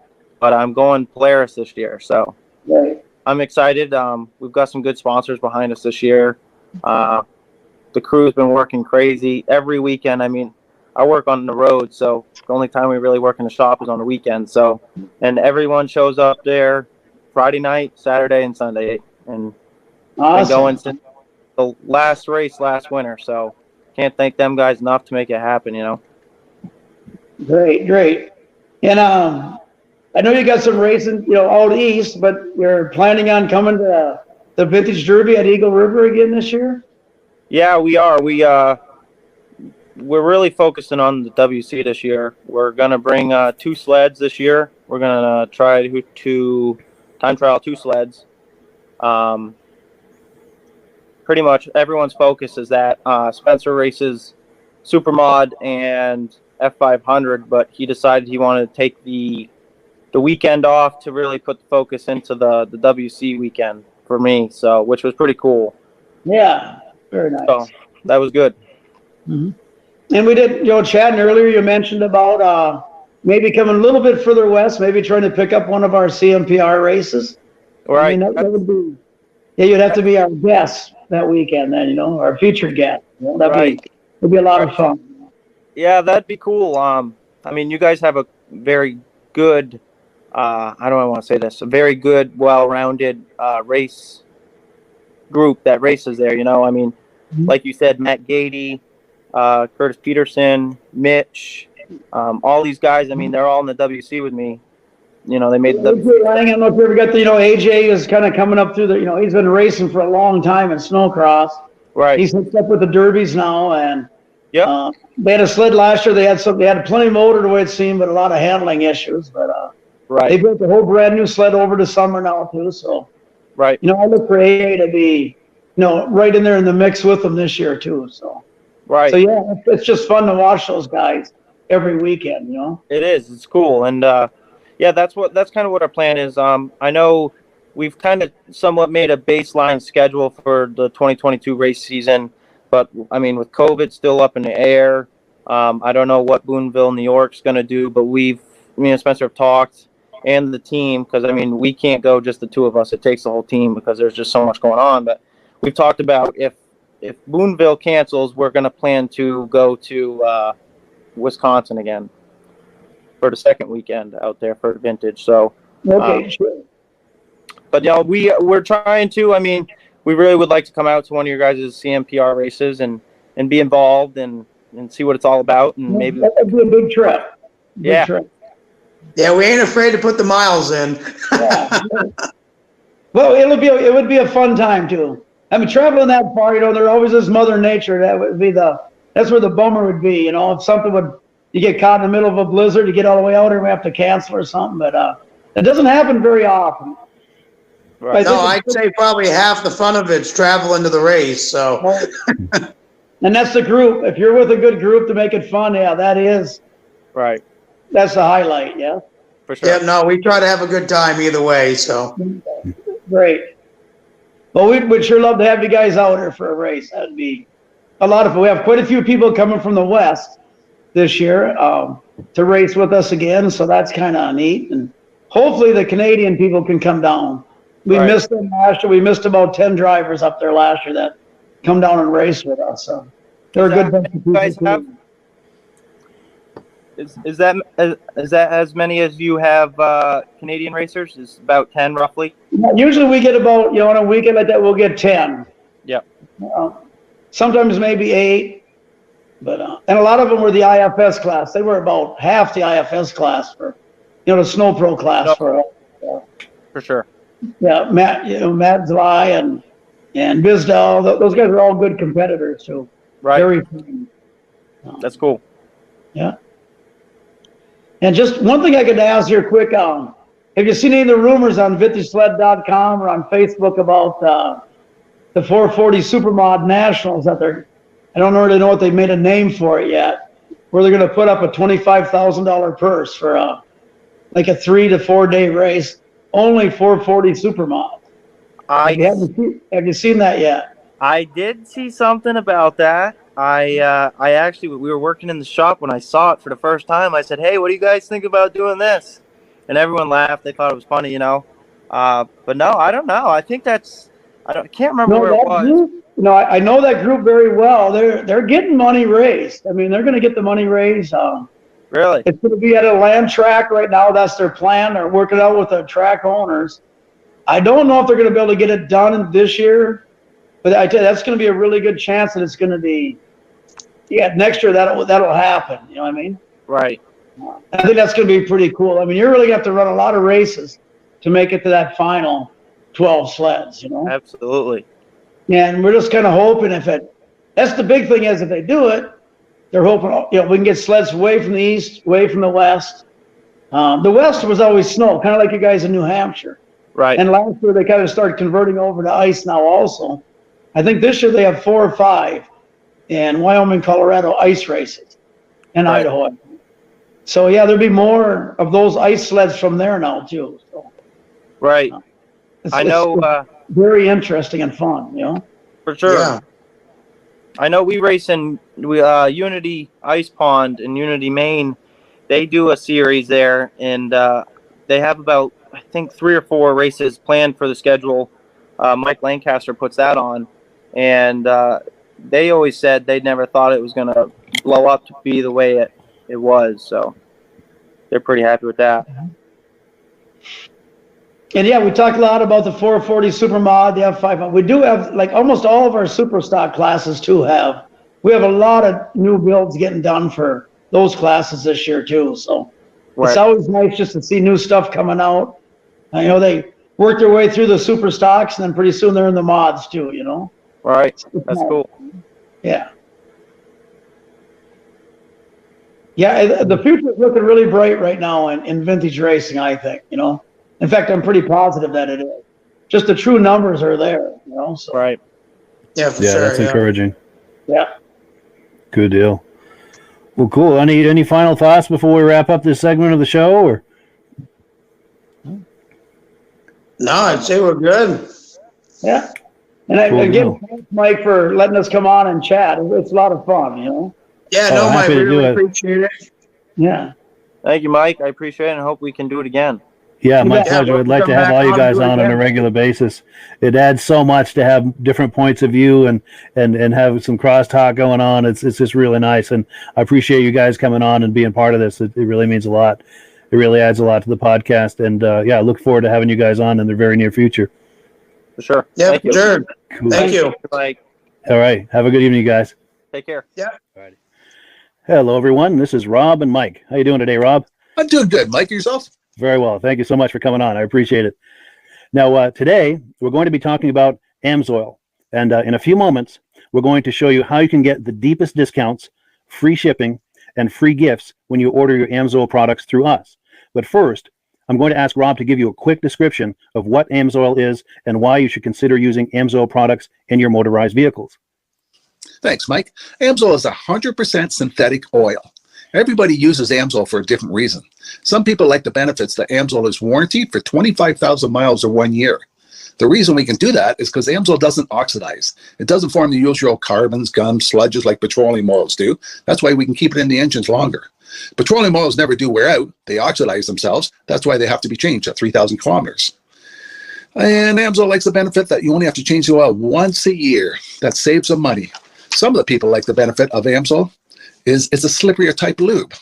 but I'm going Polaris this year, so Right. I'm excited. We've got some good sponsors behind us this year. The crew's been working crazy every weekend. I mean, I work on the road, so the only time we really work in the shop is on the weekend. So, and everyone shows up there Friday night, Saturday, and Sunday, and been Awesome. going since the last race last winter. So, can't thank them guys enough to make it happen. You know. Great. And I know you got some racing, you know, out east, but you're planning on coming to the Vintage Derby at Eagle River again this year? Yeah, we are. We're really focusing on the WC this year. We're gonna bring 2 sleds this year. We're gonna try to time trial 2 sleds. Pretty much everyone's focus is that Spencer races Supermod and F500, but he decided he wanted to take the weekend off to really put the focus into the WC weekend for me. So, which was pretty cool. Yeah, very nice. So that was good. Mm-hmm. And we did, you know, chatting earlier, you mentioned about maybe coming a little bit further west, maybe trying to pick up one of our CMPR races. Right. I mean, that would be, yeah, you'd have to be our guest that weekend then, you know, our featured guest. You know, that'd be a lot of fun. Yeah, that'd be cool. I mean, you guys have a very good, I don't want to say this, a very good, well-rounded race group that races there, you know. I mean, like you said, Matt Gady, Curtis Peterson, Mitch, all these guys, I mean, they're all in the WC with me. You know, they made the AJ Lang, I don't know if you ever got the, you know, AJ is kind of coming up through the, you know, he's been racing for a long time in snowcross. Right. He's hooked up with the derbies now, and yeah, they had a sled last year. They had plenty of motor the way it seemed, but a lot of handling issues. But they built a whole brand new sled over the summer now too. So right. You know, I look for AA to be, you know, right in there in the mix with them this year too. So right. So yeah, it's just fun to watch those guys every weekend. You know. It is. It's cool, and Yeah, that's kind of what our plan is. I know we've kind of somewhat made a baseline schedule for the 2022 race season, but I mean, with COVID still up in the air, I don't know what Boonville, New York's going to do, but me and Spencer have talked, and the team, because I mean, we can't go just the two of us. It takes the whole team because there's just so much going on. But we've talked about if Boonville cancels, we're going to plan to go to Wisconsin again for the second weekend out there for Vintage. So, Okay, sure. but we're trying to. I mean, we really would like to come out to one of your guys' CMPR races and be involved and see what it's all about, and maybe That would be a big trip. Yeah. Trip. Yeah, we ain't afraid to put the miles in. Yeah. Well, it would be a fun time too. I mean, traveling that far, there always is Mother Nature. That's where the bummer would be. If you get caught in the middle of a blizzard, you get all the way out here, we have to cancel or something. But it doesn't happen very often. Right. No, I'd say probably half the fun of it's traveling to the race. So, and that's the group. If you're with a good group to make it fun, yeah, that is. Right. That's the highlight, yeah. For sure. yeah, no, we try to have a good time either way. So, Great. Well, we'd sure love to have you guys out here for a race. That'd be a lot of fun. We have quite a few people coming from the West this year to race with us again, so that's kind of neat. And hopefully the Canadian people can come down. We Right. missed them last year. We missed about 10 drivers up there last year that come down and race with us. So they're a good bunch of people. Guys have- too. Is that as many as you have Canadian racers? Is about 10 roughly? Usually we get about, on a weekend like that, we'll get 10. Yep. Sometimes maybe 8. But and a lot of them were the IFS class. They were about half the IFS class for, the Snow Pro class No. For sure. Yeah, Matt Zly and Bizdal. Those guys are all good competitors too. Right. Very fun. That's cool. Yeah. And just one thing I could ask here quick, have you seen any of the rumors on VintageSled.com or on Facebook about the 440 Supermod Nationals that I don't really know what they made a name for it yet, where they're going to put up a $25,000 purse for like a 3 to 4 day race, only 440 Supermod. Have you seen that yet? I did see something about that. I actually, we were working in the shop when I saw it for the first time. I said, "Hey, what do you guys think about doing this?" And everyone laughed. They thought it was funny, But no, I don't know. I think I can't remember where it was. Group, I know that group very well. They're getting money raised. I mean, they're going to get the money raised. Really? It's going to be at a land track right now. That's their plan. They're working out with the track owners. I don't know if they're going to be able to get it done this year, but I tell you, that's going to be a really good chance that it's going to be. Yeah, next year that'll happen. You know what I mean? Right. I think that's going to be pretty cool. I mean, you're really going to have to run a lot of races to make it to that final 12 sleds. Absolutely. And we're just kind of hoping that's the big thing is if they do it, they're hoping, we can get sleds away from the east, away from the west. The west was always snow, kind of like you guys in New Hampshire. Right. And last year they kind of started converting over to ice now also. I think this year they have 4 or 5 in Wyoming, Colorado ice races, and Right. Idaho. So yeah, there'll be more of those ice sleds from there now too. So, Right. I know. It's very interesting and fun, For sure. yeah. I know we race in Unity Ice Pond in Unity, Maine. They do a series there, and they have about, I think, 3 or 4 races planned for the schedule. Mike Lancaster puts that on, and they always said they never thought it was going to blow up to be the way it was. So they're pretty happy with that. And yeah, we talked a lot about the 440 Supermod, the F5. We do have, like almost all of our super stock classes too we have a lot of new builds getting done for those classes this year too. So It's always nice just to see new stuff coming out. They work their way through the super stocks and then pretty soon they're in the mods too, Right. That's cool. Yeah. Yeah, the future is looking really bright right now in vintage racing, I think, In fact, I'm pretty positive that it is. Just the true numbers are there, So. Right. Yeah, for Yeah, sure. that's encouraging. Yeah. Good deal. Well, cool. Any final thoughts before we wrap up this segment of the show? Or No, I'd say we're good. Yeah. And again, thanks, Mike, for letting us come on and chat. It's a lot of fun, you know? Yeah, no, Mike, happy we to do really it. appreciate it. Yeah. Thank you, Mike. I appreciate it and hope we can do it again. Yeah, my Yeah, pleasure. we'll I'd like come to have back all you on guys and do it on a again. regular basis. It adds so much to have different points of view and have some crosstalk going on. It's just really nice, and I appreciate you guys coming on and being part of this. It really means a lot. It really adds a lot to the podcast, and I look forward to having you guys on in the very near future. For sure. Yeah, Thank you. sure. Cool. Thank you. Mike. All right. Have a good evening, you guys. Take care. Yeah. Alrighty. Hello, everyone. This is Rob and Mike. How you doing today, Rob? I'm doing good. Mike, yourself? Very well. Thank you so much for coming on. I appreciate it. Now, today, we're going to be talking about AMSOIL. And in a few moments, we're going to show you how you can get the deepest discounts, free shipping, and free gifts when you order your AMSOIL products through us. But first, I'm going to ask Rob to give you a quick description of what AMSOIL is and why you should consider using AMSOIL products in your motorized vehicles. Thanks, Mike. AMSOIL is 100% synthetic oil. Everybody uses AMSOIL for a different reason. Some people like the benefits that AMSOIL is warranted for 25,000 miles or 1 year. The reason we can do that is because AMSOIL doesn't oxidize. It doesn't form the usual carbons, gums, sludges like petroleum oils do. That's why we can keep it in the engines longer. Petroleum oils never do wear out. They oxidize themselves. That's why they have to be changed at 3,000 kilometers. And AMSOIL likes the benefit that you only have to change the oil once a year. That saves some money. Some of the people like the benefit of AMSOIL is it's a slipperier type lube.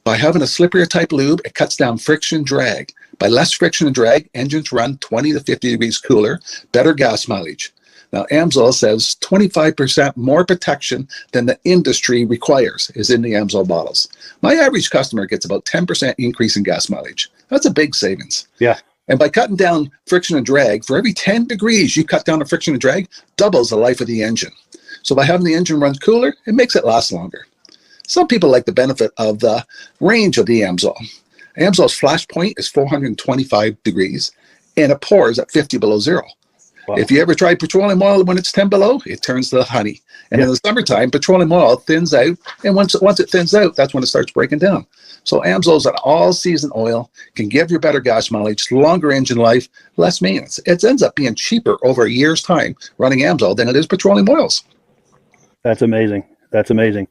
By having a slipperier type lube, it cuts down friction and drag. By less friction and drag, engines run 20 to 50 degrees cooler, better gas mileage. Now, AMSOIL says 25% more protection than the industry requires is in the AMSOIL bottles. My average customer gets about 10% increase in gas mileage. That's a big savings. Yeah. And by cutting down friction and drag, for every 10 degrees you cut down the friction and drag, doubles the life of the engine. So by having the engine run cooler, it makes it last longer. Some people like the benefit of the range of the AMSOIL. AMSOIL's flash point is 425 degrees, and it pours at 50 below zero. Wow. If you ever tried petroleum oil when it's 10 below, it turns to honey. And in the summertime, petroleum oil thins out, and once it thins out, that's when it starts breaking down. So AMSOIL is an all-season oil, can give you better gas mileage, longer engine life, less maintenance. It ends up being cheaper over a year's time running AMSOIL than it is petroleum oils. That's amazing. That's amazing.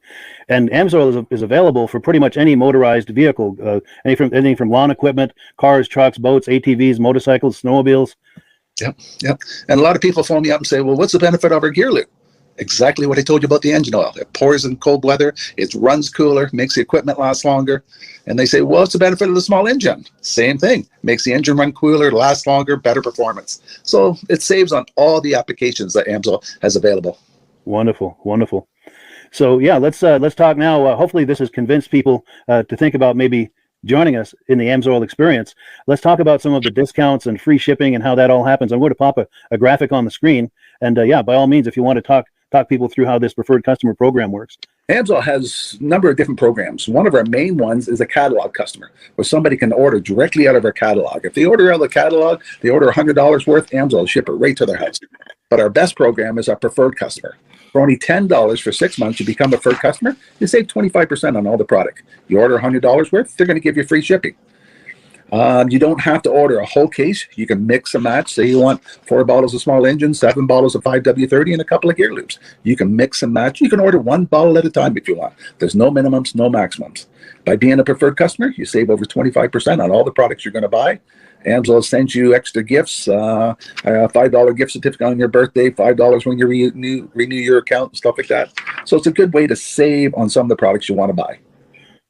And AMSOIL is available for pretty much any motorized vehicle, anything from lawn equipment, cars, trucks, boats, ATVs, motorcycles, snowmobiles. Yep. And a lot of people phone me up and say, well, what's the benefit of our gear lube? Exactly what I told you about the engine oil. It pours in cold weather, it runs cooler, makes the equipment last longer. And they say, well, what's the benefit of the small engine? Same thing. Makes the engine run cooler, last longer, better performance. So it saves on all the applications that AMSOIL has available. Wonderful, wonderful. So yeah, let's talk now. Hopefully this has convinced people to think about maybe joining us in the AMSOIL experience. Let's talk about some of the discounts and free shipping and how that all happens. I'm going to pop a graphic on the screen. And yeah, by all means, if you want to talk people through how this preferred customer program works. AMSOIL has a number of different programs. One of our main ones is a catalog customer, where somebody can order directly out of our catalog. If they order out of the catalog, they order $100 worth, AMSOIL will ship it right to their house. But our best program is our preferred customer. For only $10 for 6 months, you become a preferred customer, you save 25% on all the product. You order $100 worth, they're going to give you free shipping. You don't have to order a whole case. You can mix and match. Say you want 4 bottles of small engine, 7 bottles of 5W30, and a couple of gear loops. You can mix and match. You can order 1 bottle at a time if you want. There's no minimums, no maximums. By being a preferred customer, you save over 25% on all the products you're going to buy. AMSOIL sends you extra gifts, a $5 gift certificate on your birthday, $5 when you renew your account and stuff like that. So it's a good way to save on some of the products you want to buy.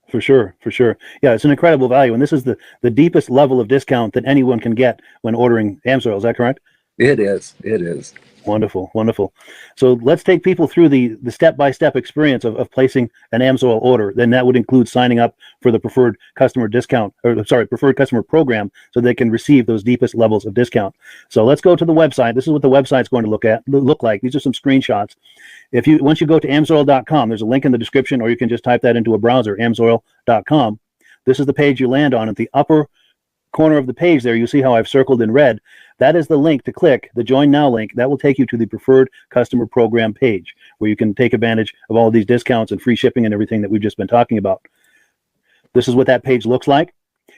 For sure, for sure. Yeah, it's an incredible value. And this is the deepest level of discount that anyone can get when ordering AMSOIL. Is that correct? It is. It is. Wonderful, wonderful. So let's take people through the step-by-step experience of placing an AMSOIL order. Then that would include signing up for the preferred customer preferred customer program, so they can receive those deepest levels of discount. So let's go to the website. This is what the website's going to look like. These are some screenshots. Once you go to amsoil.com, there's a link in the description, or you can just type that into a browser, amsoil.com. This is the page you land on. At the upper corner of the page there, you see how I've circled in red. That is the link to click, the Join Now link. That will take you to the Preferred Customer Program page, where you can take advantage of all of these discounts and free shipping and everything that we've just been talking about. This is what that page looks like.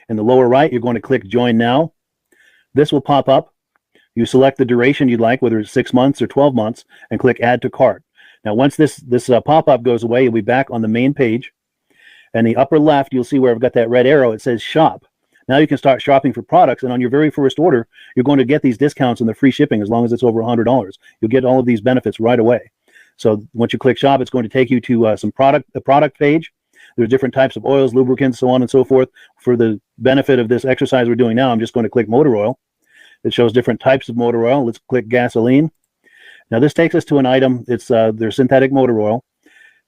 In the lower right, you're going to click Join Now. This will pop up. You select the duration you'd like, whether it's 6 months or 12 months, and click Add to Cart. Now, once this pop-up goes away, you'll be back on the main page. And the upper left, you'll see where I've got that red arrow. It says Shop. Now you can start shopping for products, and on your very first order, you're going to get these discounts and the free shipping as long as it's over $100. You'll get all of these benefits right away. So once you click Shop, it's going to take you to the product page. There's different types of oils, lubricants, so on and so forth. For the benefit of this exercise we're doing now, I'm just going to click motor oil. It shows different types of motor oil. Let's click gasoline. Now this takes us to an item. It's their synthetic motor oil.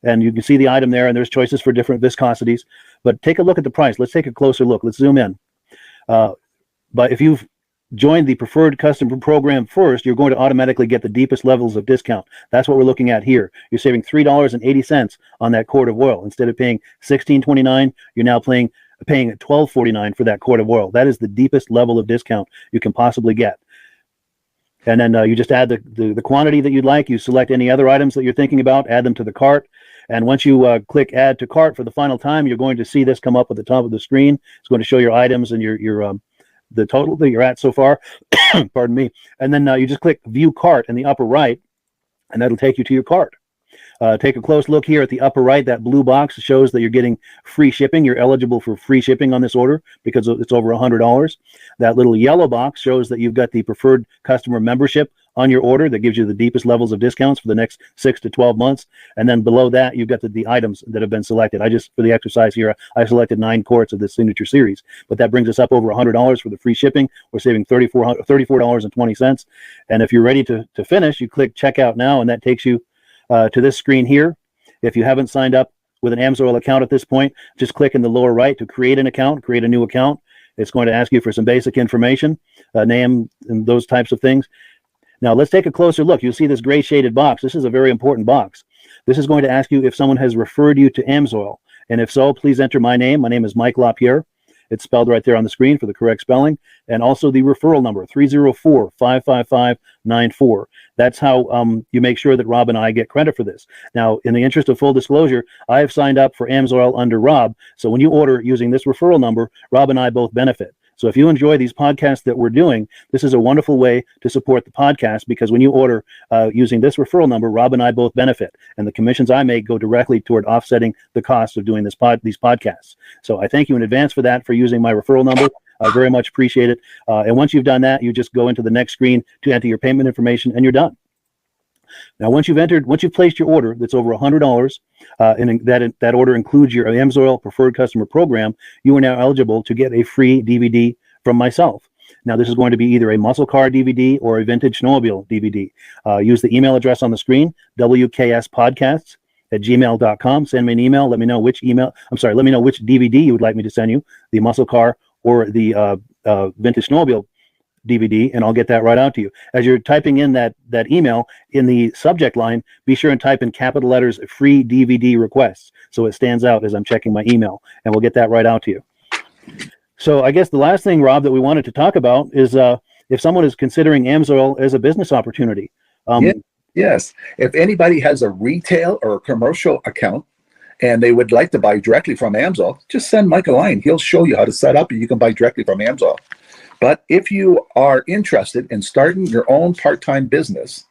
And you can see the item there, and there's choices for different viscosities. But take a look at the price. Let's take a closer look. Let's zoom in. But if you've joined the preferred customer program first, you're going to automatically get the deepest levels of discount. That's what we're looking at here. You're saving $3.80 on that quart of oil. Instead of paying $16.29, you're now paying $12.49 for that quart of oil. That is the deepest level of discount you can possibly get. And then you just add the quantity that you'd like. You select any other items that you're thinking about, add them to the cart. And once you click Add to Cart for the final time, you're going to see this come up at the top of the screen. It's going to show your items and your the total that you're at so far. Pardon me. And then you just click View Cart in the upper right, and that'll take you to your cart. Take a close look here at the upper right. That blue box shows that you're getting free shipping. You're eligible for free shipping on this order because it's over $100. That little yellow box shows that you've got the preferred customer membership on your order that gives you the deepest levels of discounts for the next 6 to 12 months. And then below that, you've got the items that have been selected. For the exercise here, I selected 9 quarts of the signature series, but that brings us up over $100 for the free shipping. We're saving $34.20. And if you're ready to finish, you click Checkout Now, and that takes you to this screen here. If you haven't signed up with an AMSOIL account at this point, just click in the lower right to create an account, create a new account. It's going to ask you for some basic information, name and those types of things. Now let's take a closer look. You'll see this gray shaded box. This is a very important box. This is going to ask you if someone has referred you to AMSOIL. And if so, please enter my name. My name is Mike LaPierre. It's spelled right there on the screen for the correct spelling. And also the referral number, 304-555-94. That's how you make sure that Rob and I get credit for this. Now, in the interest of full disclosure, I have signed up for AMSOIL under Rob. So when you order using this referral number, Rob and I both benefit. So if you enjoy these podcasts that we're doing, this is a wonderful way to support the podcast, because when you order using this referral number, Rob and I both benefit. And the commissions I make go directly toward offsetting the cost of doing these podcasts. So I thank you in advance for that, for using my referral number. I very much appreciate it. And once you've done that, you just go into the next screen to enter your payment information, and you're done. Now, once you've placed your order that's over $100, and that order includes your AMSOIL preferred customer program, you are now eligible to get a free DVD from myself. Now, this is going to be either a muscle car DVD or a vintage snowmobile DVD. Use the email address on the screen, wkspodcasts@gmail.com. Send me an email. Let me know which DVD you would like me to send you, the muscle car or the vintage snowmobile DVD, and I'll get that right out to you. As you're typing in that email, in the subject line, be sure and type in capital letters "free DVD requests," so it stands out as I'm checking my email, and we'll get that right out to you. So I guess the last thing, Rob, that we wanted to talk about is if someone is considering AMSOIL as a business opportunity. Yes. If anybody has a retail or a commercial account and they would like to buy directly from AMSOIL, just send Mike a line. He'll show you how to set up, and you can buy directly from AMSOIL. But if you are interested in starting your own part-time business,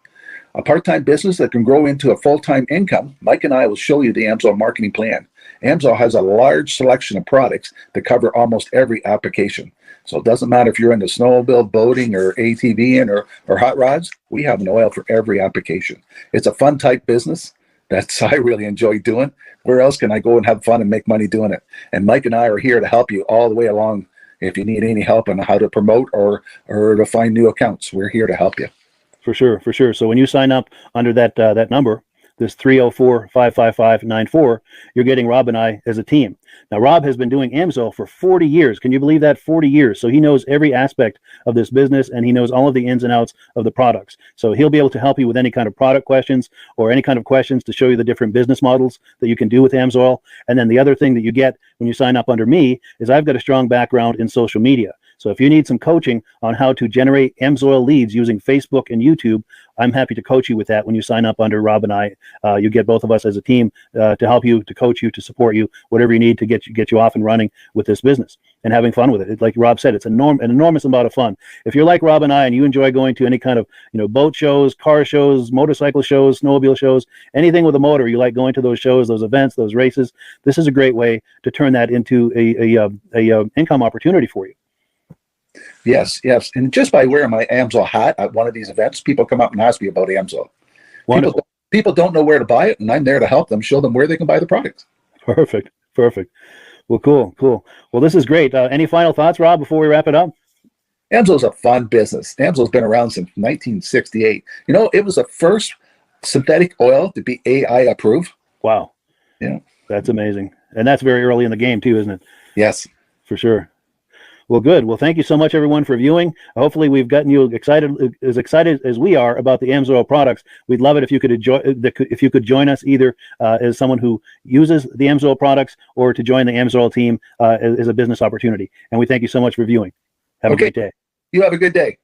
a part-time business that can grow into a full-time income, Mike and I will show you the AMSOIL marketing plan. AMSOIL has a large selection of products that cover almost every application. So it doesn't matter if you're into snowmobile, boating, or ATVing, or hot rods, we have an oil for every application. It's a fun type business. That's I really enjoy doing. Where else can I go and have fun and make money doing it? And Mike and I are here to help you all the way along. If you need any help on how to promote or to find new accounts, we're here to help you. For sure. So when you sign up under that number, this 304-555-94, you're getting Rob and I as a team. Now, Rob has been doing AMSOIL for 40 years. Can you believe that? 40 years. So he knows every aspect of this business, and he knows all of the ins and outs of the products. So he'll be able to help you with any kind of product questions or any kind of questions to show you the different business models that you can do with AMSOIL. And then the other thing that you get when you sign up under me is I've got a strong background in social media. So if you need some coaching on how to generate AMSOIL leads using Facebook and YouTube, I'm happy to coach you with that when you sign up under Rob and I. You get both of us as a team to help you, to coach you, to support you, whatever you need to get you off and running with this business and having fun with it. Like Rob said, it's an enormous amount of fun. If you're like Rob and I and you enjoy going to any kind of boat shows, car shows, motorcycle shows, snowmobile shows, anything with a motor, you like going to those shows, those events, those races, this is a great way to turn that into a income opportunity for you. Yes, yes. And just by wearing my Amsoil hat at one of these events, people come up and ask me about Amsoil. Wonderful. People don't know where to buy it, and I'm there to help them, show them where they can buy the products. Perfect. Well, cool. Well, this is great. Any final thoughts, Rob, before we wrap it up? Amsoil's a fun business. Amsoil's been around since 1968. It was the first synthetic oil to be AI approved. Wow. Yeah. That's amazing. And that's very early in the game too, isn't it? Yes. For sure. Well, good. Well, thank you so much, everyone, for viewing. Hopefully, we've gotten you excited as we are about the AMSOIL products. We'd love it if you could join us either as someone who uses the AMSOIL products or to join the AMSOIL team as a business opportunity. And we thank you so much for viewing. Have a great day. You have a good day.